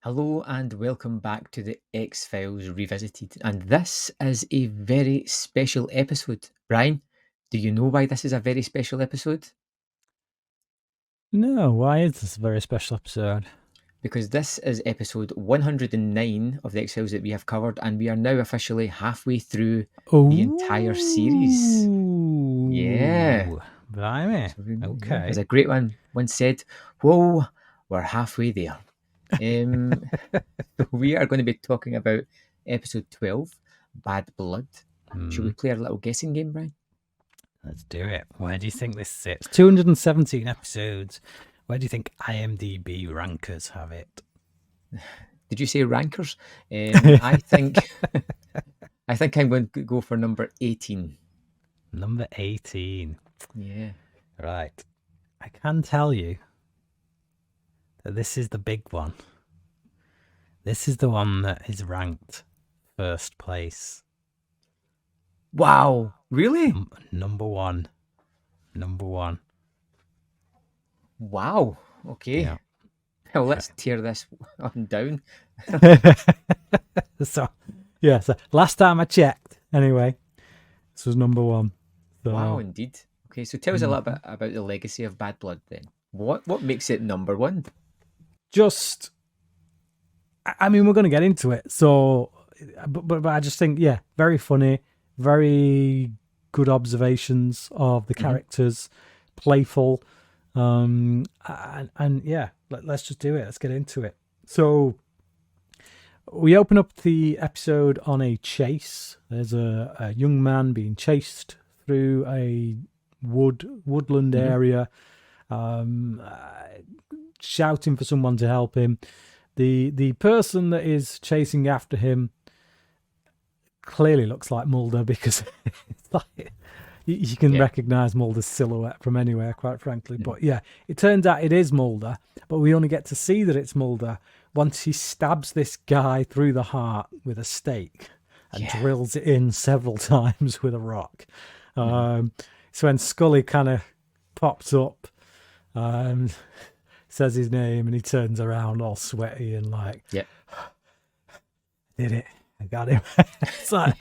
Hello and welcome back to the X-Files Revisited. And this is a very special episode. Brian, do you know why this is a very special episode? No, why is this a very special episode? Because this is episode 109 of the X-Files that we have covered, and we are now officially halfway through the entire series. Yeah. Oh, blimey. Yeah, Okay. there's a great one once said, "Whoa, we're halfway there." Um, we are going to be talking about episode 12, Bad Blood. Should we play our little guessing game, Brian? Let's do it. Where do you think this sits? 217 episodes. Where do you think IMDb rankers have it? Did you say rankers? I think I think I'm going to go for number 18. Number 18. Yeah. Right. I can tell you that this is the big one. This is the one that is ranked first place. Wow. Really? Number one. Wow. Okay. Yeah. Well, let's tear this on down. So last time I checked, anyway, this was number one. So, Wow, indeed. Okay, so tell us a little bit about the legacy of Bad Blood then. What makes it number one? just, I mean, we're going to get into it. So, but I just think, yeah, very funny, very good observations of the characters, playful, and yeah, let's just do it. Let's get into it. So we open up the episode on a chase. There's a young man being chased through a woodland area, shouting for someone to help him. The person that is chasing after him clearly looks like Mulder, because it's like you can recognize Mulder's silhouette from anywhere, quite frankly. But yeah, it turns out it is Mulder, but we only get to see that it's Mulder once he stabs this guy through the heart with a stake and drills it in several times with a rock. So when Scully kind of pops up, says his name, and he turns around all sweaty and like, did it. I got him. It's like,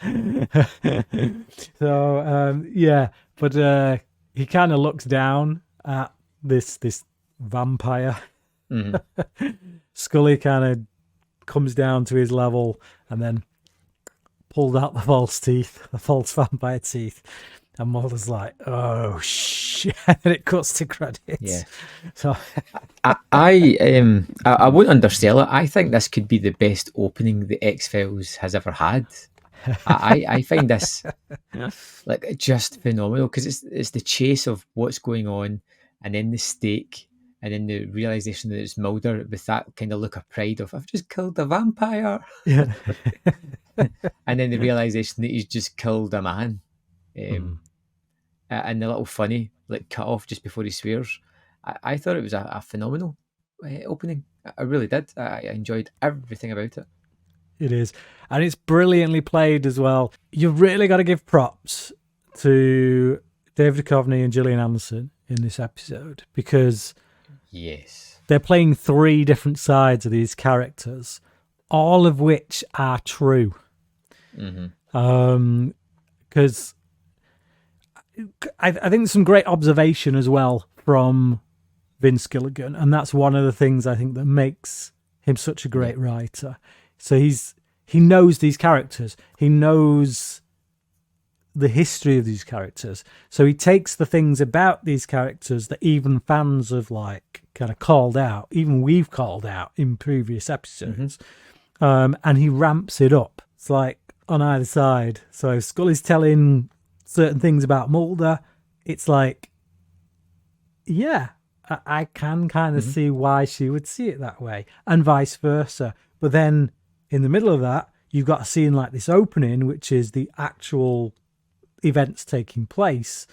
so yeah, but he kind of looks down at this vampire. Scully kind of comes down to his level and then pulls out the false vampire teeth, and Mulder's like, "Oh shit!" And it cuts to credits. Yeah. So I won't undersell it. I think this could be the best opening the X-Files has ever had. I find this like just phenomenal, because it's the chase of what's going on, and then the stake, and then the realization that it's Mulder with that kind of look of pride of, I've just killed a vampire. yeah, And then the realization that he's just killed a man. And the little funny like cut off just before he swears. I thought it was a phenomenal opening. I really did. I enjoyed everything about it. it is, and it's brilliantly played as well. You've really got to give props to David Duchovny and Gillian in this episode, because Yes. they're playing three different sides of these characters, all of which are true. Because I think there's some great observation as well from Vince Gilligan, and that's one of the things I think that makes him such a great writer. So he knows these characters, he knows the history of these characters, so he takes the things about these characters that even fans have like kind of called out, even we've called out in previous episodes, and he ramps it up. It's like on either side. So Scully's telling certain things about Mulder, it's like, yeah, I can kind of see why she would see it that way, and vice versa. But then in the middle of that, you've got a scene like this opening, which is the actual events taking place,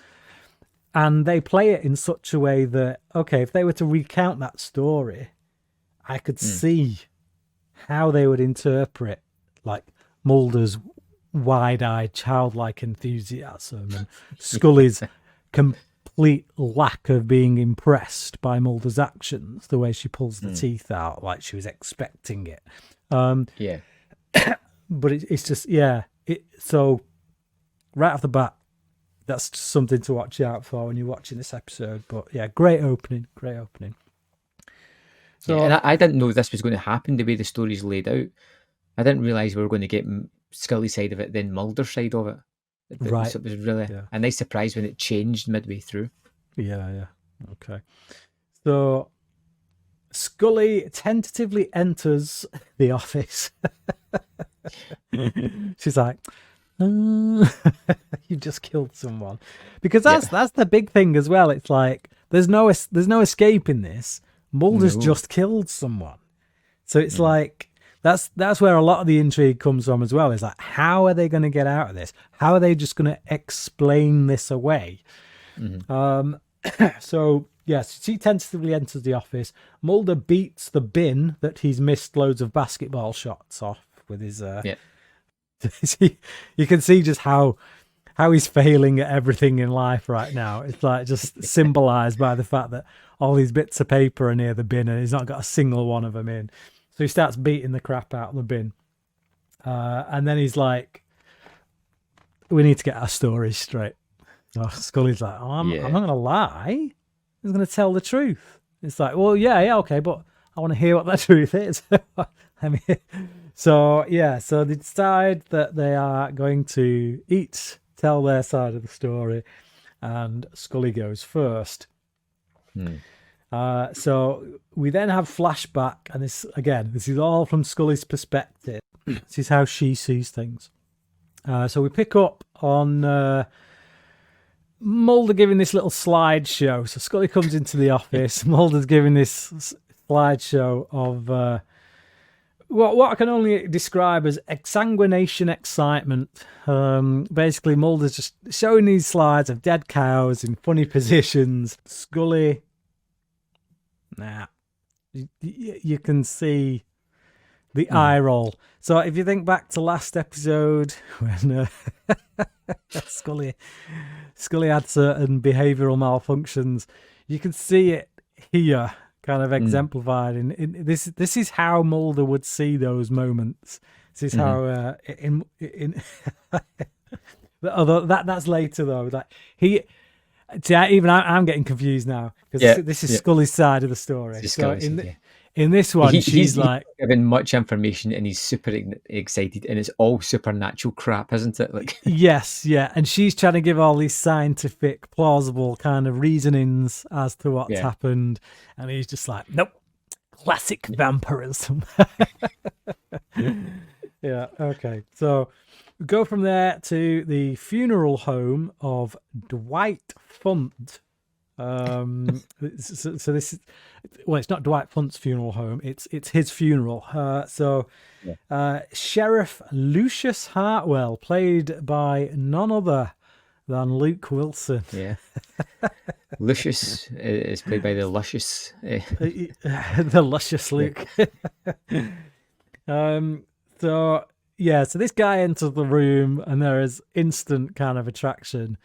and they play it in such a way that, okay, if they were to recount that story, I could see how they would interpret like Mulder's wide-eyed childlike enthusiasm and Scully's complete lack of being impressed by Mulder's actions, the way she pulls the teeth out like she was expecting it. Yeah. But it's just, so right off the bat, that's just something to watch out for when you're watching this episode. But yeah, great opening. So, and I didn't know this was going to happen the way the story's laid out. I didn't realise we were going to get Scully's side of it, then Mulder's side of it. Right. So it was really a nice surprise when it changed midway through. Yeah. Okay. So Scully tentatively enters the office. She's like, you just killed someone. Because that's the big thing as well. It's like there's no escaping this. Mulder's just killed someone. So it's like that's where a lot of the intrigue comes from as well. Is like, how are they going to get out of this? How are they just going to explain this away? So yes, she tentatively enters the office. Mulder beats the bin that he's missed loads of basketball shots off with his. You can see just how he's failing at everything in life right now. It's like just symbolized by the fact that all these bits of paper are near the bin and he's not got a single one of them in. So he starts beating the crap out of the bin. And then he's like, we need to get our stories straight. Oh, Scully's like, I'm not going to lie. I'm going to tell the truth. It's like, well, yeah, okay, but I want to hear what that truth is. So they decide that they are going to each tell their side of the story, and Scully goes first. So we then have flashback, and this is all from Scully's perspective. This is how she sees things. So we pick up on Mulder giving this little slideshow. So Scully comes into the office. Mulder's giving this slideshow of what I can only describe as exsanguination excitement. Basically, Mulder's just showing these slides of dead cows in funny positions. Scully, you can see the eye roll. So if you think back to last episode when Scully had certain behavioural malfunctions, you can see it here kind of exemplified in this is how Mulder would see those moments. This is how although that's later though. Like I'm getting confused now because this is Scully's side of the story. So in this one, she's like giving much information and he's super excited, and it's all supernatural crap, isn't it? Like yes, and she's trying to give all these scientific, plausible kind of reasonings as to what's happened, and he's just like, nope, classic vampirism. Yeah, okay. So we go from there to the funeral home of Dwight Funt. So this is, well, it's not Dwight Funt's funeral home, it's his funeral. Sheriff Lucius Hartwell, played by none other than Luke Wilson. Lucius is played by the luscious the luscious Luke. So this guy enters the room and there is instant kind of attraction.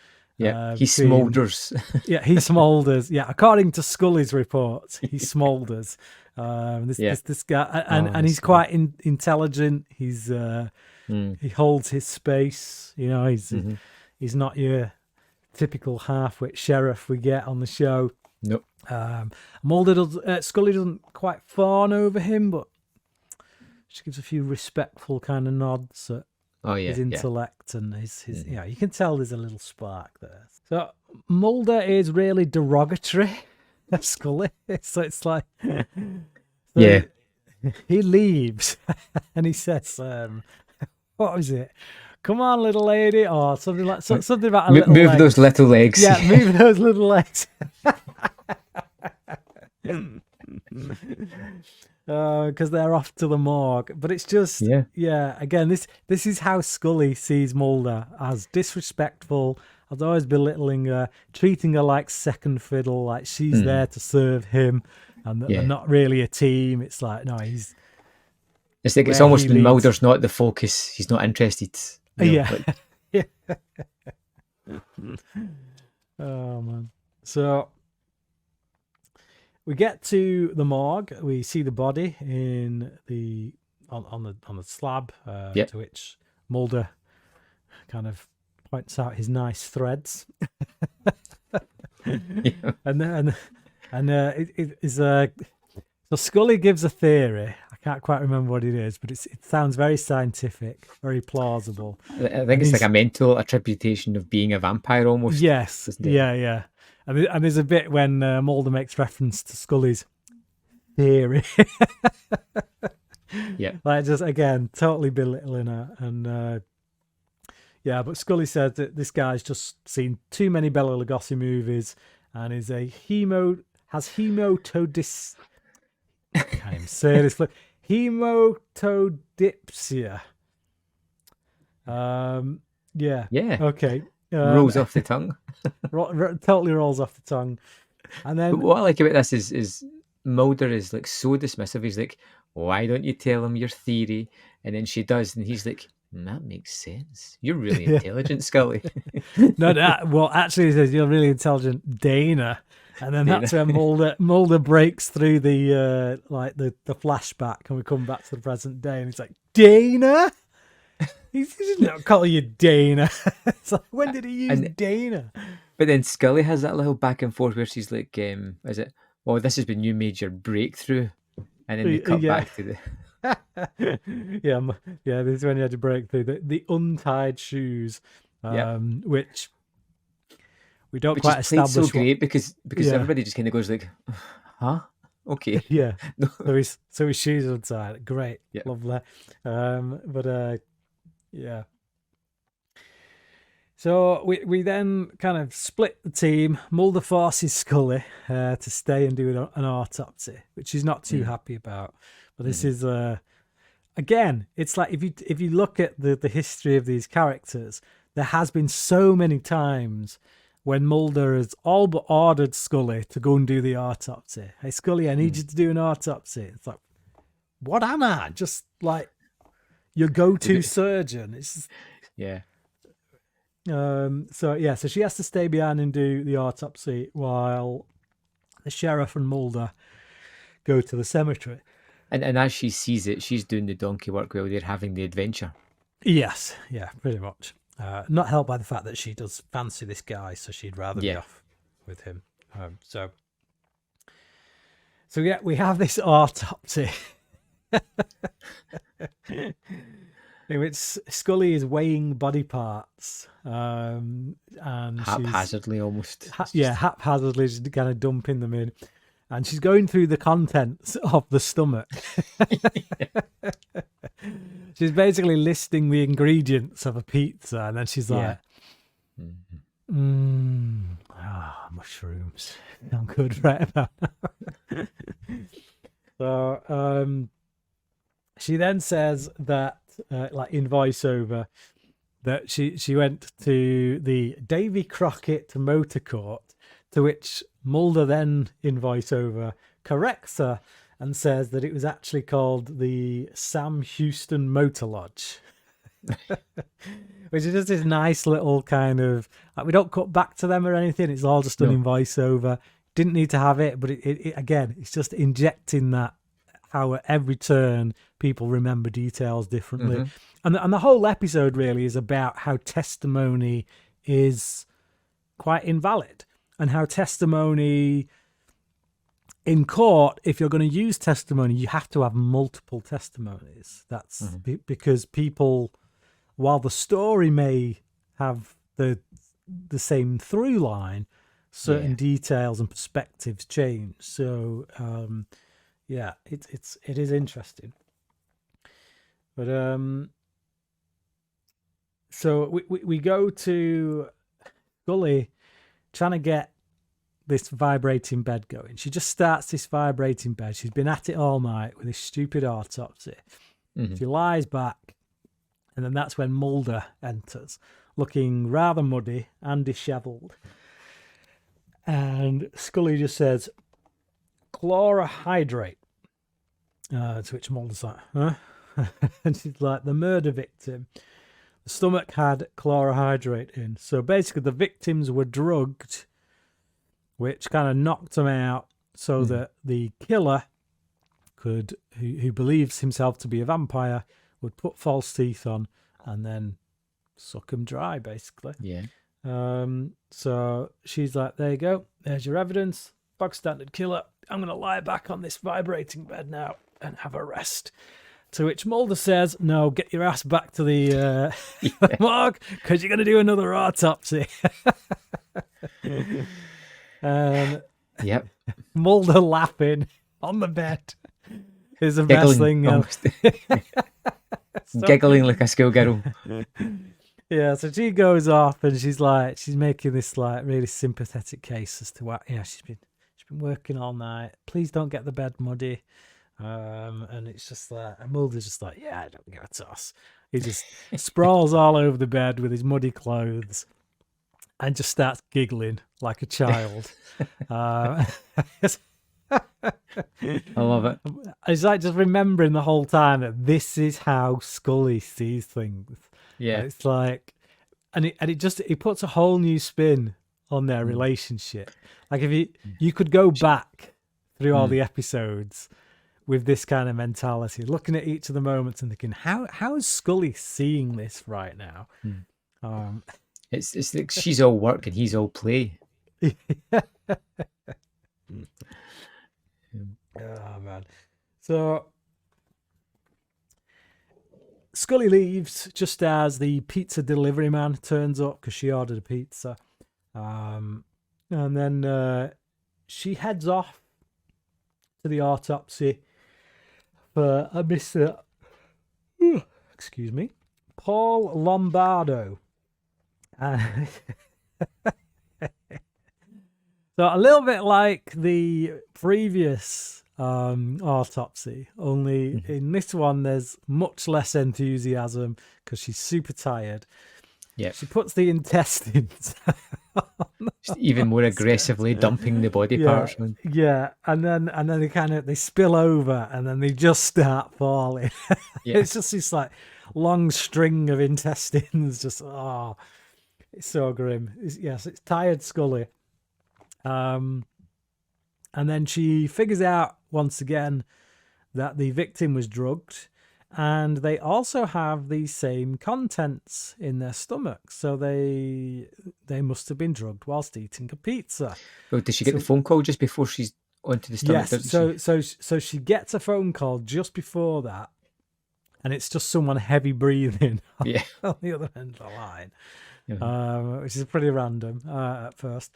He smoulders. He smoulders. According to Scully's report, he smoulders. This guy, and he's quite intelligent. He's he holds his space. You know, he's not your typical half-wit sheriff we get on the show. Nope. Scully doesn't quite fawn over him, but she gives a few respectful kind of nods at his intellect and his you can tell there's a little spark there. So Mulder is really derogatory at Scully. So it's like he leaves and he says, what was it? Come on, little lady, or something like something about a little move legs. Those little legs. Yeah, move those little legs. Because they're off to the morgue, but it's just again, this is how Scully sees Mulder, as disrespectful, as always belittling her, treating her like second fiddle, like she's there to serve him, and they're not really a team. It's like it's like it's almost when Mulder's not the focus, he's not interested. Oh man. So we get to the morgue. We see the body on the slab, Yep. to which Mulder kind of points out his nice threads. Yeah. And it is so Scully gives a theory. I can't quite remember what it is, but it sounds very scientific, very plausible. I think it's like a mental attribution of being a vampire almost. Yes, isn't it? yeah. And there's a bit when Mulder makes reference to Scully's theory. Yeah. Like, just again, totally belittling her. And yeah, but Scully said that this guy's just seen too many Bela Lugosi movies and is hematodys. I can't even say this. Hematodipsia. Yeah. Okay. Rolls off the tongue. Totally rolls off the tongue. And then But what I like about this is Mulder is like so dismissive. He's like, "Why don't you tell him your theory?" And then she does, and he's like, "That makes sense. You're really intelligent, Scully." well, actually, he says, "You're really intelligent, Dana." And then that's when Mulder breaks through the the flashback, and we come back to the present day, and he's like, "Dana." He's not calling you Dana. It's like, when did he use Dana? But then Scully has that little back and forth where she's like, "Is it? Well, this has been you made your breakthrough," and then they cut back to the. yeah. This is when you had to break through the untied shoes, which we don't quite establish. So great because everybody just kind of goes like, "Huh? Okay." Yeah. So his shoes are untied. Great. Yeah. Lovely. Yeah. So we then kind of split the team. Mulder forces Scully to stay and do an autopsy, which he's not too happy about. But this is again, it's like if you look at the history of these characters, there has been so many times when Mulder has all but ordered Scully to go and do the autopsy. Hey, Scully, I need you to do an autopsy. It's like, what am I? Just like your go-to surgeon. It's just, yeah. So she has to stay behind and do the autopsy while the sheriff and Mulder go to the cemetery. And as she sees it, she's doing the donkey work while they're having the adventure. Yes, yeah, pretty much. Not helped by the fact that she does fancy this guy, so she'd rather be off with him. So yeah, we have this autopsy. In which Scully is weighing body parts, and haphazardly almost. Haphazardly, just kind of dumping them in, and she's going through the contents of the stomach. She's basically listing the ingredients of a pizza, and then she's like, mushrooms. I'm good right about now. So she then says that, in voiceover, that she went to the Davy Crockett Motor Court, to which Mulder then, in voiceover, corrects her and says that it was actually called the Sam Houston Motor Lodge. Which is just this nice little kind of, we don't cut back to them or anything, it's all just done in voiceover. Didn't need to have it, but it again, it's just injecting that, how at every turn people remember details differently. And the whole episode really is about how testimony is quite invalid, and how testimony in court, if you're going to use testimony, you have to have multiple testimonies. That's because people, while the story may have the same through line, certain details and perspectives change. So it is interesting. But so we go to Scully trying to get this vibrating bed going. She just starts this vibrating bed. She's been at it all night with this stupid autopsy. She lies back, and then that's when Mulder enters, looking rather muddy and dishevelled. And Scully just says, "Chlorohydrate." To which Mulder's like, huh? And she's like, the murder victim, the stomach had chlorohydrate in. So basically the victims were drugged which kind of knocked him out so that the killer could, who believes himself to be a vampire, would put false teeth on and then suck him dry, basically. Yeah. So she's like, there you go. There's your evidence. Bog standard killer. I'm going to lie back on this vibrating bed now and have a rest. To which Mulder says, no, get your ass back to the morgue because you're going to do another autopsy. Yep. Mulder laughing on the bed is the Giggling, best thing. Giggling like a schoolgirl. Yeah, so she goes off and she's making this like really sympathetic case as to what she's been working all night. Please don't get the bed muddy. And it's just like, and Mulder's just like, yeah, I don't give a toss. He just sprawls all over the bed with his muddy clothes and just starts giggling like a child. I love it. It's like just remembering the whole time that this is how Scully sees things. Yeah. It's like, and it puts a whole new spin on their relationship. Like if you could go back through all the episodes with this kind of mentality, looking at each of the moments and thinking, how is Scully seeing this right now? It's like she's all work and he's all play. Oh man. So Scully leaves just as the pizza delivery man turns up because she ordered a pizza. And then she heads off to the autopsy for a Mr. Excuse me, Paul Lombardo. So a little bit like the previous autopsy, only in this one there's much less enthusiasm because she's super tired. Yeah, she puts the intestines even more aggressively dumping the body parts. Yeah, and then they spill over and then they just start falling. Yeah. It's just this like long string of intestines. Just it's so grim. It's tired Scully. And then she figures out once again that the victim was drugged, and they also have the same contents in their stomachs, so they must have been drugged whilst eating a pizza. Well, did she get the phone call just before she's onto the stomach? Yes, so she gets a phone call just before that, and it's just someone heavy breathing on the other end of the line, which is pretty random at first.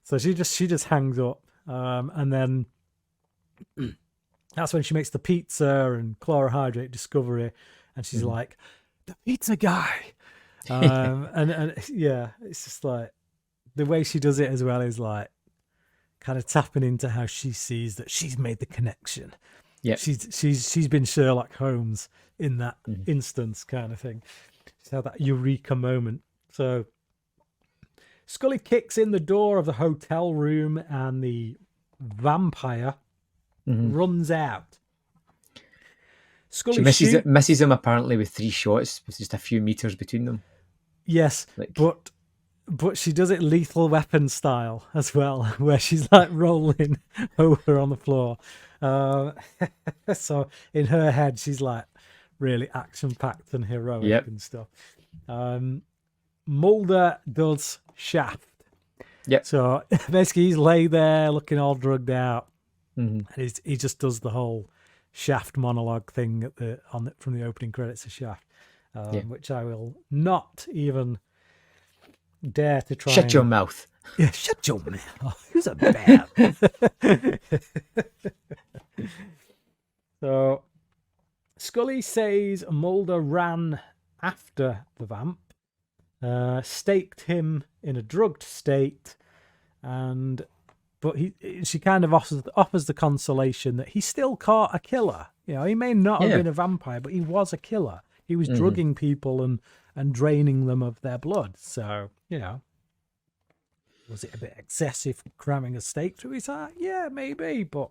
So she just hangs up, and then that's when she makes the pizza and chlorohydrate discovery, and she's like, "The pizza guy," and it's just like the way she does it as well is like kind of tapping into how she sees that she's made the connection. Yeah, she's been Sherlock Holmes in that instance, kind of thing. She's had that eureka moment. So Scully kicks in the door of the hotel room and the vampire runs out. Scully she misses him apparently with 3 shots with just a few meters between them. Yes, but she does it Lethal Weapon style as well, where she's like rolling over on the floor. So in her head, she's like really action-packed and heroic and stuff. Mulder does Shaft. Yep. So basically he's lay there looking all drugged out, and he just does the whole Shaft monologue thing from the opening credits of Shaft, which I will not even dare to try. Shut your mouth. Yeah, shut your mouth. Who's a man? So Scully says Mulder ran after the vamp, staked him in a drugged state, but she kind of offers the consolation that he still caught a killer. You know, he may not have been a vampire, but he was a killer. He was drugging people and draining them of their blood. So, you know, was it a bit excessive cramming a stake through his heart? Yeah, maybe, but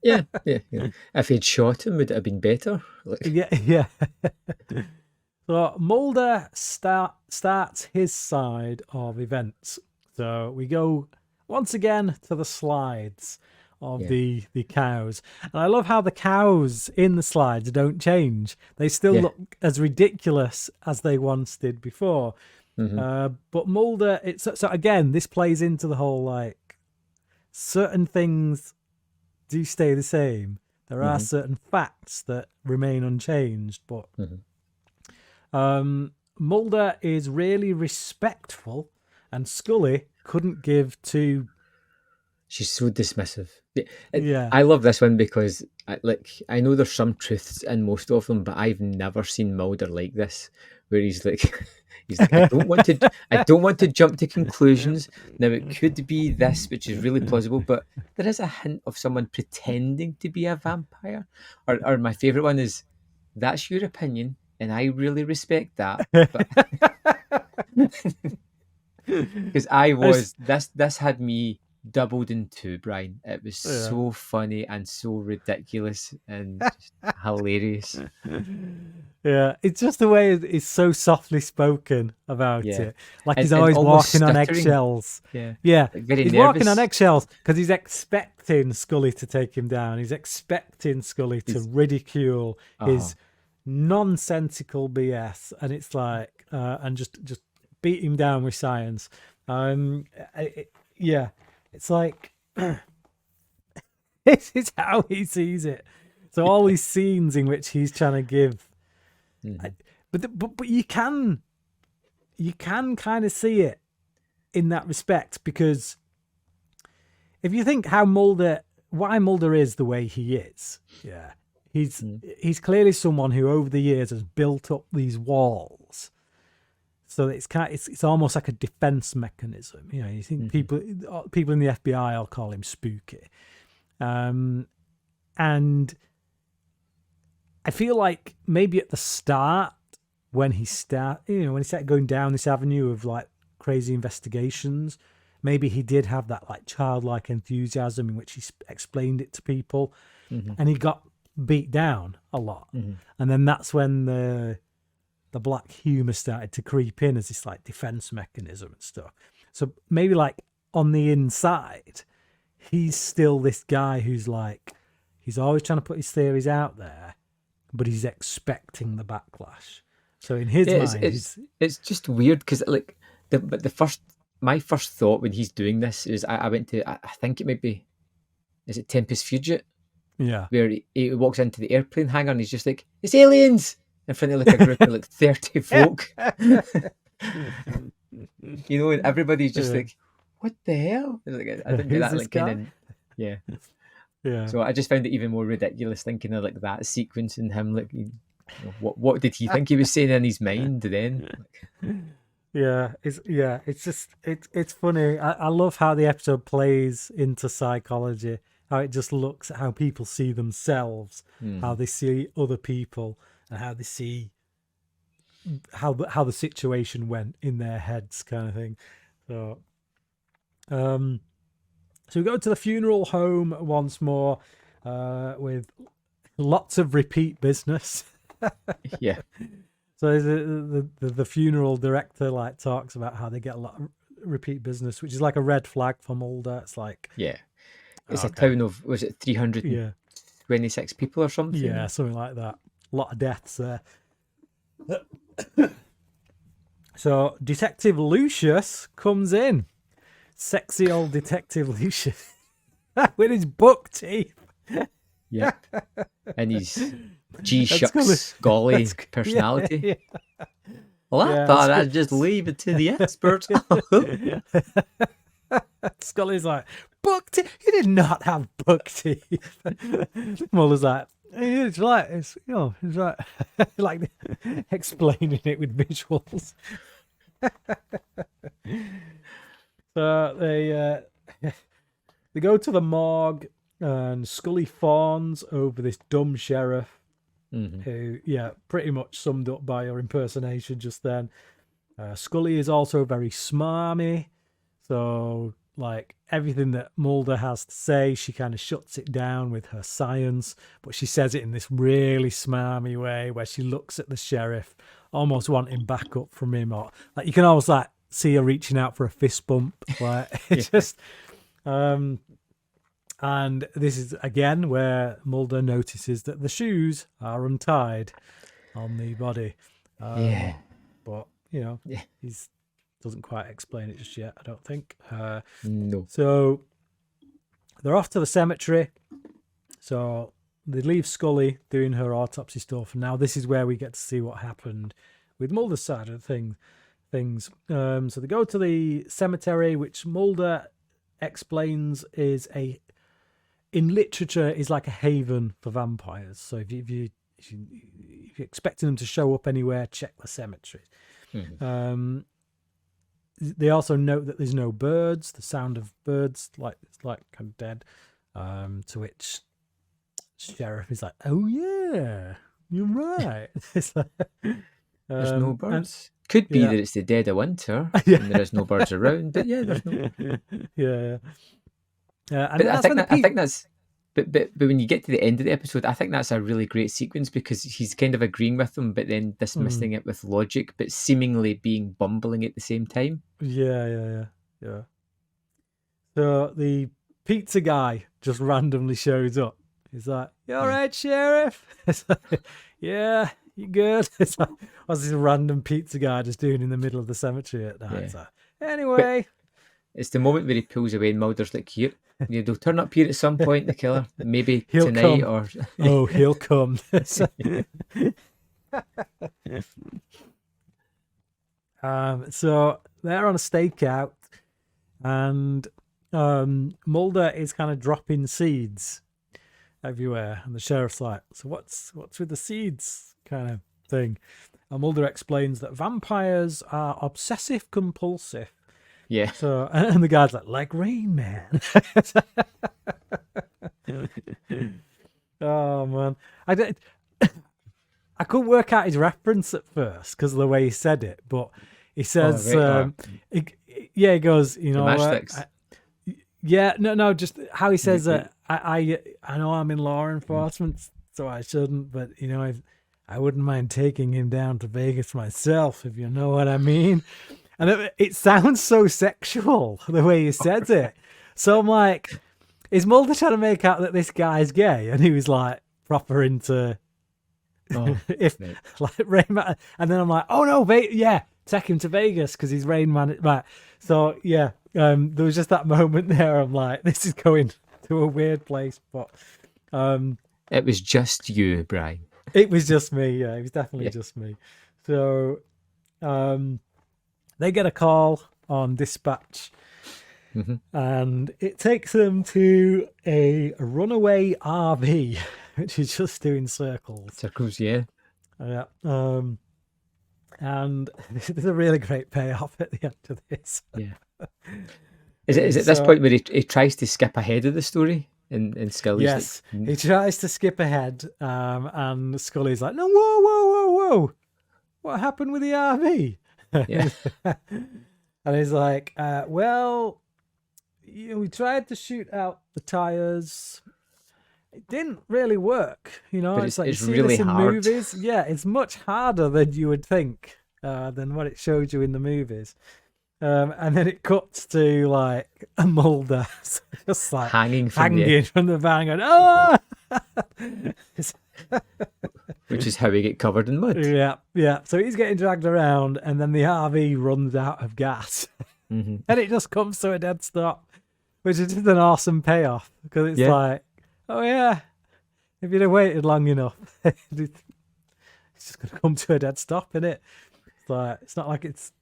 yeah. If he'd shot him, would it have been better? Yeah. So Mulder starts his side of events. So we go once again to the slides of Yeah. the cows. And I love how the cows in the slides don't change. They still Yeah. look as ridiculous as they once did before. But Mulder, so again, this plays into the whole, like, certain things do stay the same. There are certain facts that remain unchanged, but Mulder is really respectful, and Scully couldn't give two. She's so dismissive. Yeah. I love this one because I know there's some truths in most of them, but I've never seen Mulder like this, where he's like, I don't want to jump to conclusions. Now it could be this, which is really plausible, but there is a hint of someone pretending to be a vampire. Or my favorite one is, that's your opinion, and I really respect that. But because this had me doubled in two, Brian. It was so funny and so ridiculous and just hilarious. Yeah, it's just the way it's so softly spoken about it. Like he's always walking on eggshells. Yeah. Like very he's nervous. walking on eggshells because he's expecting Scully to take him down. He's expecting Scully to ridicule his nonsensical BS, and it's like, and just beat him down with science. It's like this is how he sees it. So all these scenes in which he's trying to give, but you can kind of see it in that respect, because if you think why Mulder is the way he is, he's clearly someone who over the years has built up these walls. So it's almost like a defense mechanism. You know, you think people in the FBI will call him spooky. And I feel like maybe at the start, when he started going down this avenue of like crazy investigations, maybe he did have that like childlike enthusiasm in which he explained it to people, and he got beat down a lot. And then that's when the black humor started to creep in as this like defense mechanism and stuff. So maybe like on the inside, he's still this guy who's like, he's always trying to put his theories out there, but he's expecting the backlash. So in his mind, it's just weird because like my first thought when he's doing this is I think it might be, is it Tempest Fugit? Yeah, where he walks into the airplane hangar and he's just like, it's aliens, in front of like a group of like 30 folk. You know, and everybody's just like, what the hell? Like, I didn't get that like kind of, yeah. So I just found it even more ridiculous thinking of like that sequence in him, like, you know, what did he think he was saying in his mind then? It's funny. I love how the episode plays into psychology, how it just looks at how people see themselves, how they see other people, and how they see how the situation went in their heads, kind of thing. So we go to the funeral home once more, with lots of repeat business. Yeah. So the funeral director like talks about how they get a lot of repeat business, which is like a red flag for Mulder. It's like, it's a town of, was it 326 people or something? Yeah, something like that. A lot of deaths there. So Detective Lucius comes in. Sexy old Detective Lucius with his buck teeth. Yeah. And his G-shucks golly personality. Yeah. Well, I thought I'd just leave it to the experts. Scully's like, buck teeth? He did not have buck teeth. Mulder's like, it's right. It's right. Like explaining it with visuals. So they go to the morgue, and Scully fawns over this dumb sheriff, who, pretty much summed up by her impersonation just then. Scully is also very smarmy, so like everything that Mulder has to say, she kind of shuts it down with her science, but she says it in this really smarmy way where she looks at the sheriff, almost wanting backup from him, or like you can almost like see her reaching out for a fist bump. Like it's just, And this is again where Mulder notices that the shoes are untied on the body. Yeah. But Yeah. he doesn't quite explain it just yet, I don't think. No. So they're off to the cemetery. So they leave Scully doing her autopsy stuff. And now this is where we get to see what happened with Mulder's side of things. So they go to the cemetery, which Mulder explains is in literature is like a haven for vampires. So if you're expecting them to show up anywhere, check the cemetery. Mm-hmm. They also note that there's no birds. The sound of birds, it's kind of dead. To which Sheriff is like, "Oh yeah, you're right." It's like, there's no birds. Could be that it's the dead of winter and there is no birds around. But yeah, there's no. Yeah. But I think that's. But when you get to the end of the episode, I think that's a really great sequence because he's kind of agreeing with them, but then dismissing it with logic, but seemingly being bumbling at the same time. Yeah. So the pizza guy just randomly shows up. He's like, "You all right, Sheriff?" It's like, "Yeah, you good?" It's like, what's this random pizza guy just doing in the middle of the cemetery at night? Yeah. It's like, anyway. But it's the moment where he pulls away and Mulder's like, "Here. They'll turn up here at some point, the killer. Maybe he'll tonight come. or..." He'll come. So they're on a stakeout and Mulder is kind of dropping seeds everywhere. And the sheriff's like, "So what's with the seeds?" kind of thing. And Mulder explains that vampires are obsessive compulsive. Yeah. So, and the guy's like Rain Man. Oh man, I couldn't work out his reference at first because of the way he said it, but he says, he goes, just how he says that. I know I'm in law enforcement, so I shouldn't, but I wouldn't mind taking him down to Vegas myself, if you know what I mean. And it sounds so sexual the way he says it. So I'm like, is Mulder trying to make out that this guy's gay? And he was like proper into Rain Man. And then I'm like, oh no, take him to Vegas because he's Rain Man. Right. So yeah, there was just that moment there. I'm like, this is going to a weird place, but it was just you, Brian. It was just me. Yeah, it was definitely just me. So they get a call on dispatch, and it takes them to a runaway RV, which is just doing circles. Circles, yeah. Yeah. And there's a really great payoff at the end of this. Yeah. Is it this point where he tries to skip ahead of the story? And Scully's yes, he tries to skip ahead, and Scully's like, "No, whoa! What happened with the RV?" Yeah. And he's like, "Well, we tried to shoot out the tires. It didn't really work. But it's like it's you see really this in hard. movies. Yeah, it's much harder than you would think than what it showed you in the movies." And then it cuts to like a Mulder just like hanging from the van going, "Oh!" Which is how he get covered in mud. Yeah. So he's getting dragged around, and then the RV runs out of gas, and it just comes to a dead stop, which is just an awesome payoff because it's like, oh yeah, if you'd have waited long enough, it's just gonna come to a dead stop, isn't it? It's not like it's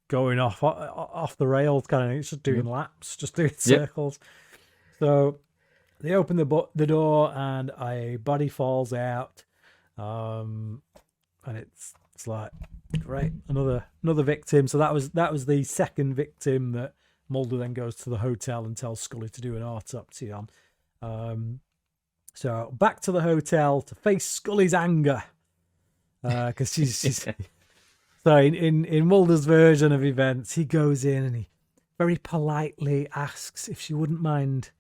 going off the rails kind of thing. It's just doing laps, just doing circles. So they open the door and a body falls out, and it's like, great, another victim. So that was the second victim that Mulder then goes to the hotel and tells Scully to do an autopsy on. So back to the hotel to face Scully's anger, because she's So in Mulder's version of events, he goes in and he very politely asks if she wouldn't mind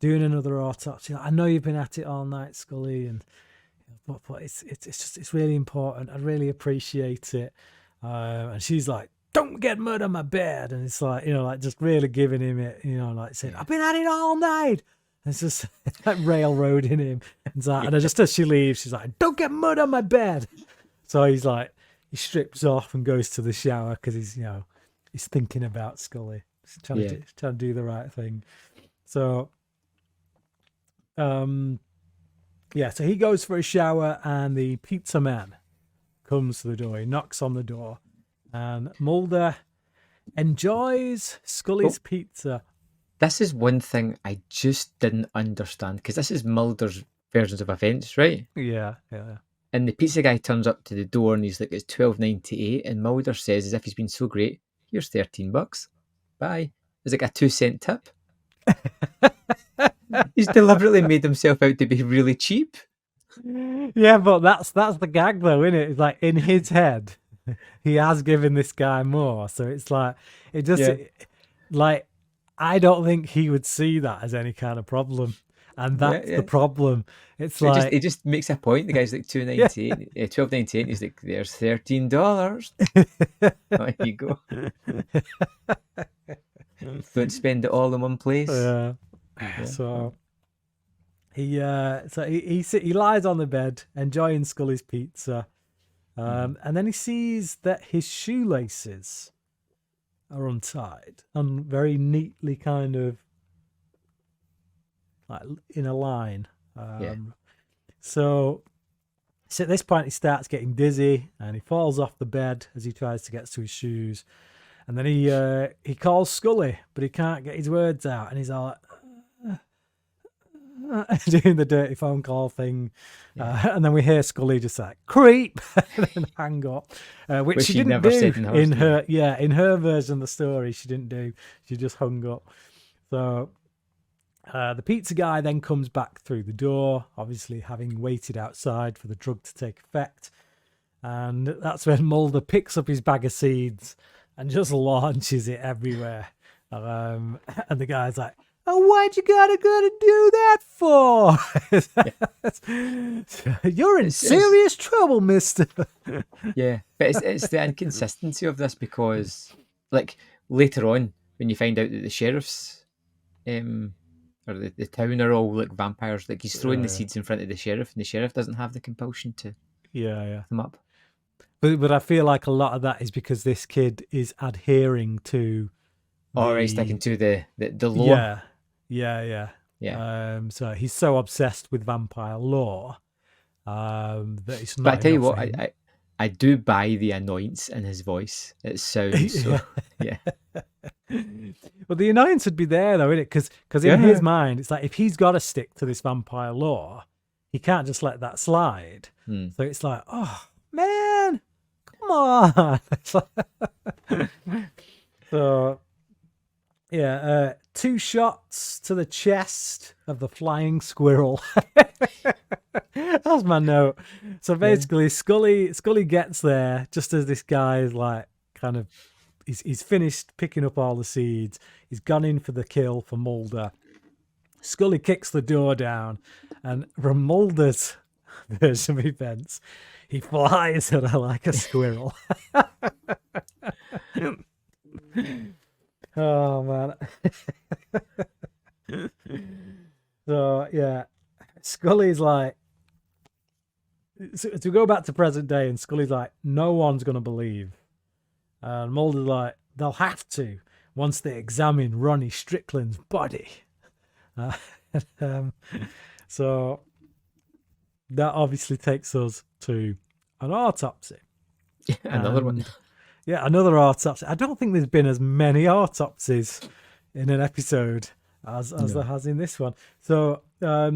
doing another autopsy. Like, "I know you've been at it all night, Scully, but it's really important. I'd really appreciate it." And she's like, don't get mud on my bed. And it's like, like just really giving him it, like saying, I've been at it all night. And it's just like railroading him. And just as she leaves, she's like, don't get mud on my bed. So he's like, he strips off and goes to the shower because he's thinking about Scully. He's trying to do the right thing. So, so he goes for a shower, and the pizza man comes to the door. He knocks on the door, and Mulder enjoys Scully's pizza. This is one thing I just didn't understand, because this is Mulder's versions of events, right? Yeah. And the pizza guy turns up to the door and he's like, it's $12.98, and Mulder says, as if he's been so great, here's $13. Bye. It's like a 2-cent tip. He's deliberately made himself out to be really cheap. Yeah, but that's the gag though, isn't it? It's like in his head, he has given this guy more. So it's like, like, I don't think he would see that as any kind of problem. And that's the problem. It's like he just makes a point. The guy's like $2.98, $12.98. He's like, there's $13. There you go. Don't spend it all in one place. Yeah. So he lies on the bed enjoying Scully's pizza, and then he sees that his shoelaces are untied and very neatly kind of like in a line. So at this point he starts getting dizzy and he falls off the bed as he tries to get to his shoes, and then he calls Scully, but he can't get his words out, and he's all like, doing the dirty phone call thing, and then we hear Scully just like creep and then hang up, which she didn't do in her version of the story. She didn't do. She just hung up. So the pizza guy then comes back through the door, obviously having waited outside for the drug to take effect, and that's when Mulder picks up his bag of seeds and just launches it everywhere, and the guy's like, oh, why'd you gotta do that for? You're in serious trouble, mister. Yeah, but it's the inconsistency of this, because like later on when you find out that the sheriffs or the town are all like vampires, like he's throwing the seeds in front of the sheriff, and the sheriff doesn't have the compulsion to them up. But I feel like a lot of that is because this kid is adhering to sticking to the law. Yeah. So he's so obsessed with vampire lore that it's not. But I tell you what, I do buy the annoyance in his voice. It sounds so. Yeah. Well, the annoyance would be there though, isn't it? Because in his mind, it's like if he's got to stick to this vampire lore, he can't just let that slide. So it's like, oh man, come on. So. Yeah, 2 shots to the chest of the flying squirrel. That's my note. So basically, Scully gets there just as this guy is like kind of he's finished picking up all the seeds. He's gone in for the kill for Mulder. Scully kicks the door down, and from Mulder's version of events, he flies at her like a squirrel. Oh man. So yeah, Scully's like, to go back to present day, and Scully's like, no one's gonna believe, and Mulder's like, they'll have to once they examine Ronnie Strickland's body. So that obviously takes us to an autopsy. Another one. Yeah, another autopsy. I don't think there's been as many autopsies in an episode as there has in this one. So a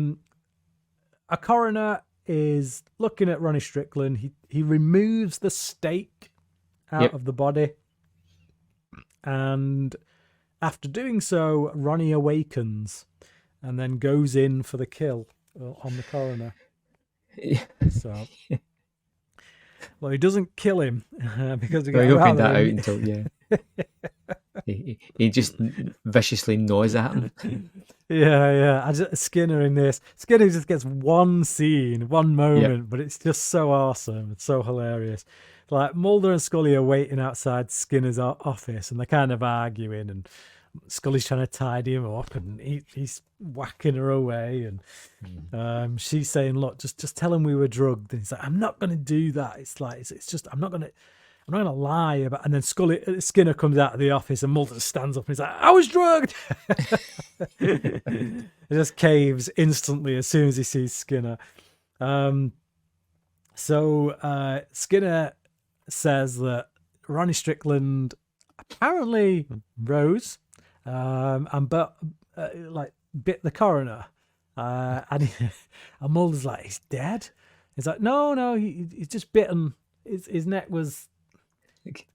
coroner is looking at Ronnie Strickland. He removes the stake out of the body. And after doing so, Ronnie awakens and then goes in for the kill on the coroner. So... Well, he doesn't kill him because we opened that out until He just viciously gnaws at him. Yeah. Skinner in this. Skinner just gets one scene, one moment, but it's just so awesome. It's so hilarious. Like Mulder and Scully are waiting outside Skinner's office, and they're kind of arguing, and Scully's trying to tidy him up, and he's whacking her away, and she's saying, "Look, just tell him we were drugged." And he's like, "I'm not going to do that. It's like it's just I'm not going to lie about." And then Skinner comes out of the office, and Mulder stands up and he's like, "I was drugged." He just caves instantly as soon as he sees Skinner. So Skinner says that Ronnie Strickland apparently rose, like bit the coroner, and Mulder's like, "He's dead." He's like, "No, he's just bitten. His neck was." He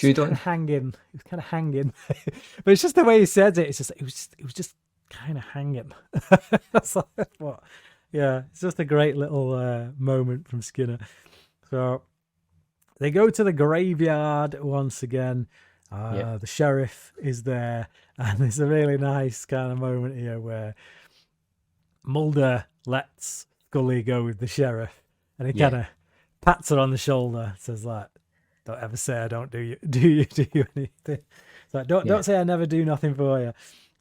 was kind of hanging. He was kind of hanging, but it's just the way he says it. It's just it was just kind of hanging. That's like, what? Yeah, it's just a great little moment from Skinner. So they go to the graveyard once again. The sheriff is there, and there's a really nice kind of moment here where Mulder lets Scully go with the sheriff, and he kind of pats her on the shoulder, says like, "Don't ever say I don't do you anything." It's like, don't say I never do nothing for you.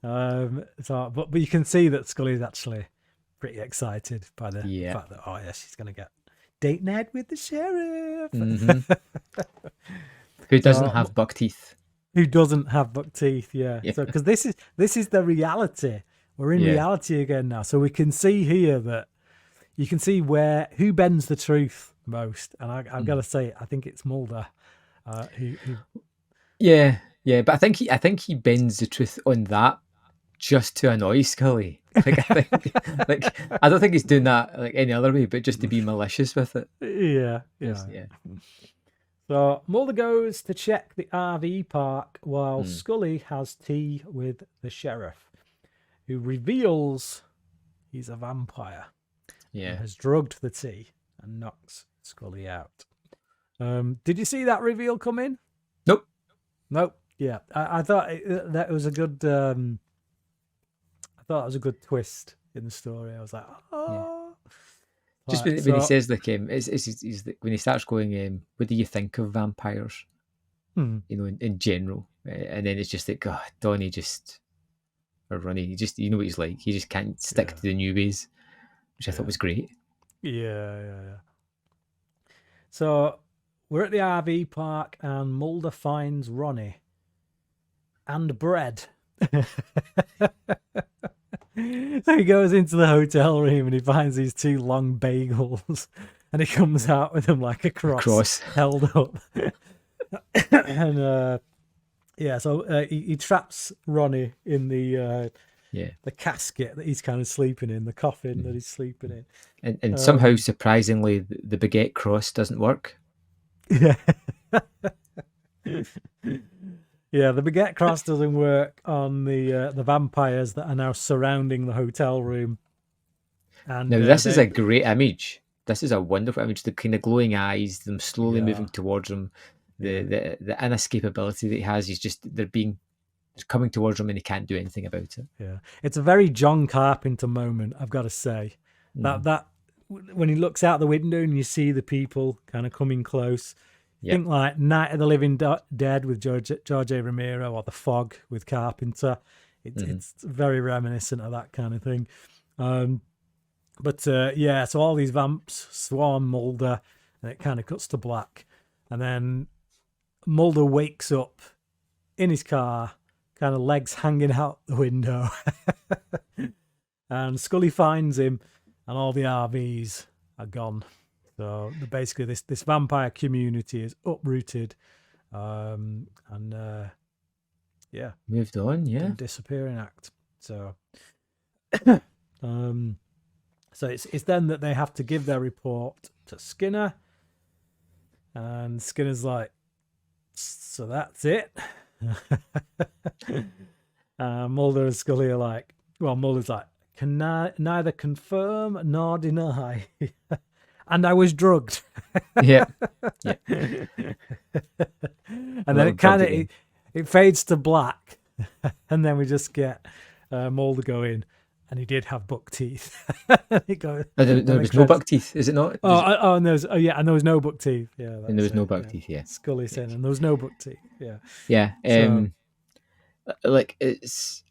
But you can see that Scully's actually pretty excited by the fact that she's gonna get date night with the sheriff. Who doesn't have buck teeth? Who doesn't have buck teeth? Yeah. So because this is the reality. We're in reality again now, so we can see here that you can see who bends the truth most, and I've got to say, I think it's Mulder. Yeah, but I think he bends the truth on that just to annoy Scully. I don't think he's doing that like any other way, but just to be malicious with it. Yeah. So Mulder goes to check the RV park while Scully has tea with the sheriff, who reveals he's a vampire. Yeah, has drugged the tea and knocks Scully out. Did you see that reveal come in? Nope. Yeah, I thought that was a good. I thought it was a good twist in the story. I was like, oh. Yeah. Just when he says like, he's when he starts going, what do you think of vampires? You know, in general, and then it's just like, God, Donnie or Ronnie, you know what he's like. He just can't stick to the new ways, which I thought was great. Yeah. So we're at the RV park, and Mulder finds Ronnie and bread. So he goes into the hotel room and he finds these two long bagels, and he comes out with them like a cross. Held up. And so he traps Ronnie in the casket that he's kind of sleeping in, the coffin that he's sleeping in. And somehow, surprisingly, the baguette cross doesn't work. Yeah. Yeah, the baguette cross doesn't work on the vampires that are now surrounding the hotel room. And now this is a great image. This is a wonderful image. The kind of glowing eyes, them slowly moving towards him, the inescapability that he has. They're coming towards him, and he can't do anything about it. Yeah, it's a very John Carpenter moment, I've got to say. That when he looks out the window and you see the people kind of coming close. Think like Night of the Living Dead with George A. Romero, or The Fog with Carpenter. It's very reminiscent of that kind of thing. So all these vamps swarm Mulder, and it kind of cuts to black. And then Mulder wakes up in his car, kind of legs hanging out the window. And Scully finds him, and all the RVs are gone. So basically, this vampire community is uprooted, moved on, disappearing act. So, so it's then that they have to give their report to Skinner, and Skinner's like, "So that's it." Mulder and Scully are like, Mulder's like, "Can neither confirm nor deny." And I was drugged. Yeah. And then it kind of it fades to black, and then we just get Mulder going, and he did have buck teeth. There was no buck teeth, is it not? And there was no buck teeth. Yeah, And there was no buck teeth. Yeah, Scully saying, and there was no buck teeth. Yeah, yeah. Like it's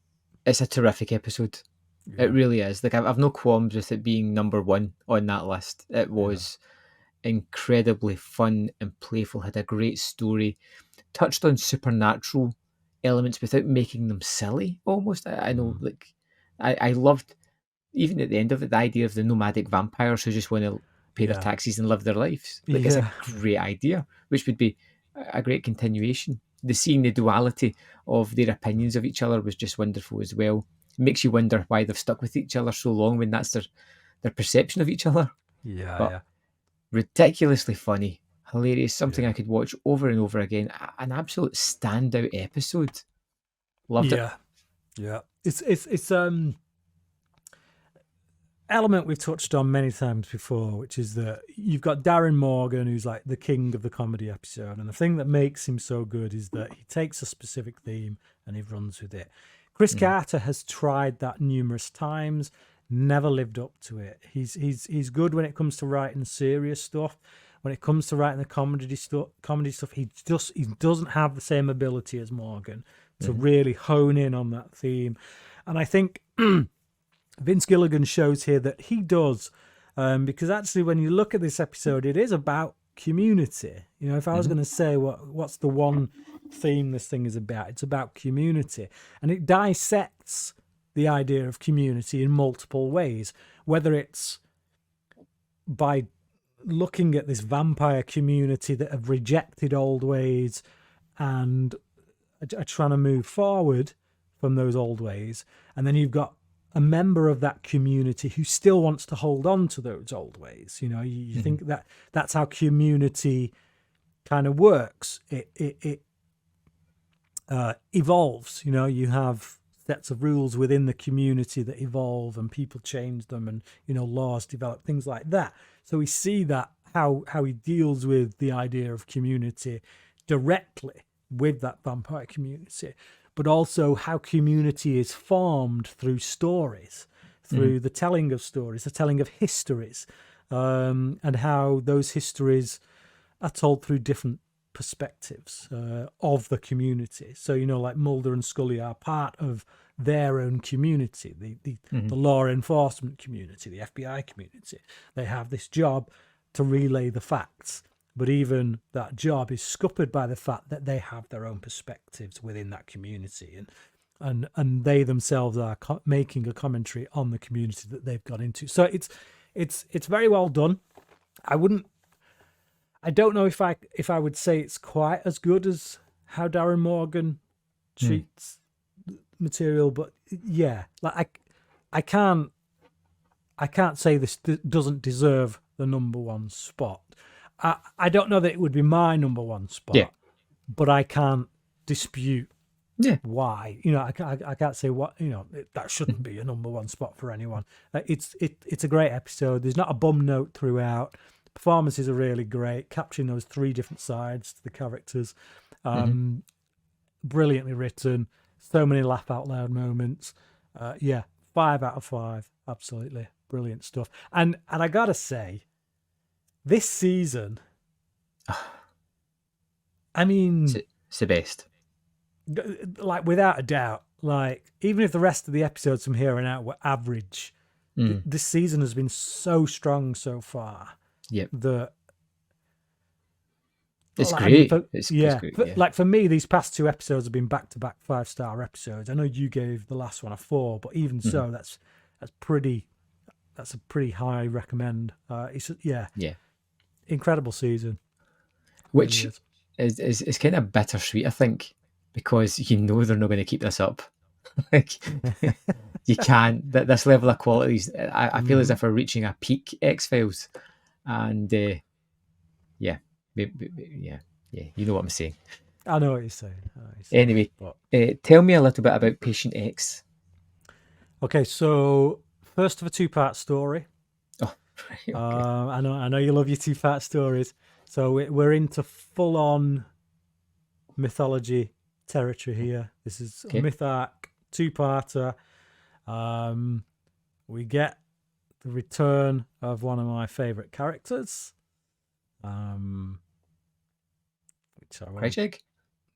a terrific episode. Yeah. It really is. Like I've no qualms with it being number one on that list. It was incredibly fun and playful. Had a great story. Touched on supernatural elements without making them silly. Almost. I know. Like I loved. Even at the end of it, the idea of the nomadic vampires who just want to pay their taxes and live their lives. Like it's a great idea, which would be a great continuation. Seeing the duality of their opinions of each other was just wonderful as well. It makes you wonder why they've stuck with each other so long when that's their perception of each other. Ridiculously funny, hilarious, something I could watch over and over again. An absolute standout episode. Loved it. Yeah. It's element we've touched on many times before, which is that you've got Darren Morgan, who's like the king of the comedy episode, and the thing that makes him so good is that he takes a specific theme and he runs with it. Chris Carter has tried that numerous times, never lived up to it. He's good when it comes to writing serious stuff. When it comes to writing the comedy stuff, he doesn't have the same ability as Morgan to really hone in on that theme. And I think Vince Gilligan shows here that he does, because actually when you look at this episode, it is about community. You know, if I was going to say what's the one theme this thing is about, it's about community. And it dissects the idea of community in multiple ways, whether it's by looking at this vampire community that have rejected old ways and are trying to move forward from those old ways. And then you've got a member of that community who still wants to hold on to those old ways. You know, you think that that's how community kind of works. It evolves. You know, you have sets of rules within the community that evolve and people change them, and, you know, laws develop, things like that. So we see that how he deals with the idea of community directly with that vampire community, but also how community is formed through stories, through the telling of stories, the telling of histories, and how those histories are told through different perspectives of the community. So, you know, like Mulder and Scully are part of their own community, the law enforcement community, the FBI community. They have this job to relay the facts. But even that job is scuppered by the fact that they have their own perspectives within that community, and they themselves are making a commentary on the community that they've got into. So it's very well done. I don't know if I would say it's quite as good as how Darren Morgan treats material, but yeah, like I can't say this doesn't deserve the number one spot. I don't know that it would be my number one spot, but I can't dispute why. You know, I can't say what, you know, that shouldn't be a number one spot for anyone. It's a great episode. There's not a bum note throughout. The performances are really great, capturing those three different sides to the characters. Brilliantly written. So many laugh out loud moments. 5 out of 5. Absolutely brilliant stuff. And I gotta say, this season, I mean, it's the best. Like, without a doubt. Like, even if the rest of the episodes from here on out were average, this season has been so strong so far. Yep. That it's great. It's great. Like, for me, these past two episodes have been back-to-back 5-star episodes. I know you gave the last one a 4, but even so, that's a pretty high recommend. It's incredible season. Which is kind of bittersweet, I think, because you know they're not going to keep this up. Like, you can't. This level of quality, I feel as if we're reaching a peak X-Files. And you know what I'm saying. I know what you're saying. Anyway, tell me a little bit about Patient X. Okay, so first of a 2-part story. Oh, okay. I know you love your 2-part stories. So we're into full-on mythology territory here. This is Okay. a myth arc, 2-parter. We get the return of one of my favourite characters. Which I won't... Krychek?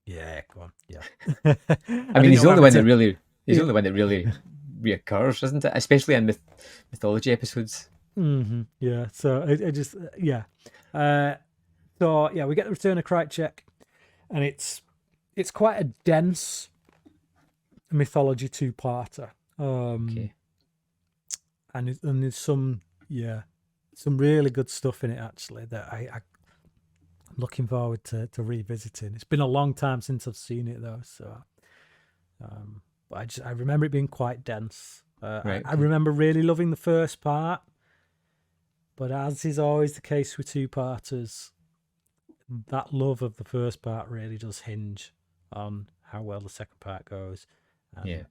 Yeah, go on. Yeah. I mean, he's the only one that really reoccurs, isn't it? Especially in mythology episodes. Mm-hmm. Yeah. So it just yeah. So yeah, we get the return of Krychek, and it's quite a dense mythology 2-parter. Okay. And there's some really good stuff in it actually that I'm looking forward to revisiting. It's been a long time since I've seen it though, so but I remember it being quite dense. Right. I remember really loving the first part, but as is always the case with 2-parters, that love of the first part really does hinge on how well the second part goes. Yeah.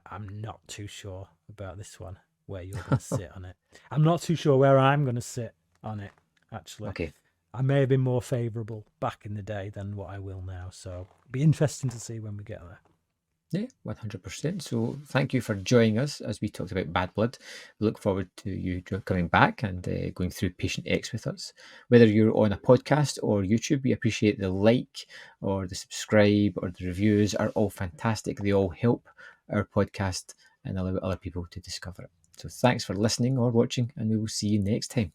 I'm not too sure about this one, where you're going to sit on it. I'm not too sure where I'm going to sit on it, actually. Okay. I may have been more favourable back in the day than what I will now, so it'll be interesting to see when we get there. Yeah, 100%. So thank you for joining us as we talked about Bad Blood. We look forward to you coming back and going through Patient X with us. Whether you're on a podcast or YouTube, we appreciate the like or the subscribe or the reviews are all fantastic. They all help our podcast and allow other people to discover it. So thanks for listening or watching, and we will see you next time.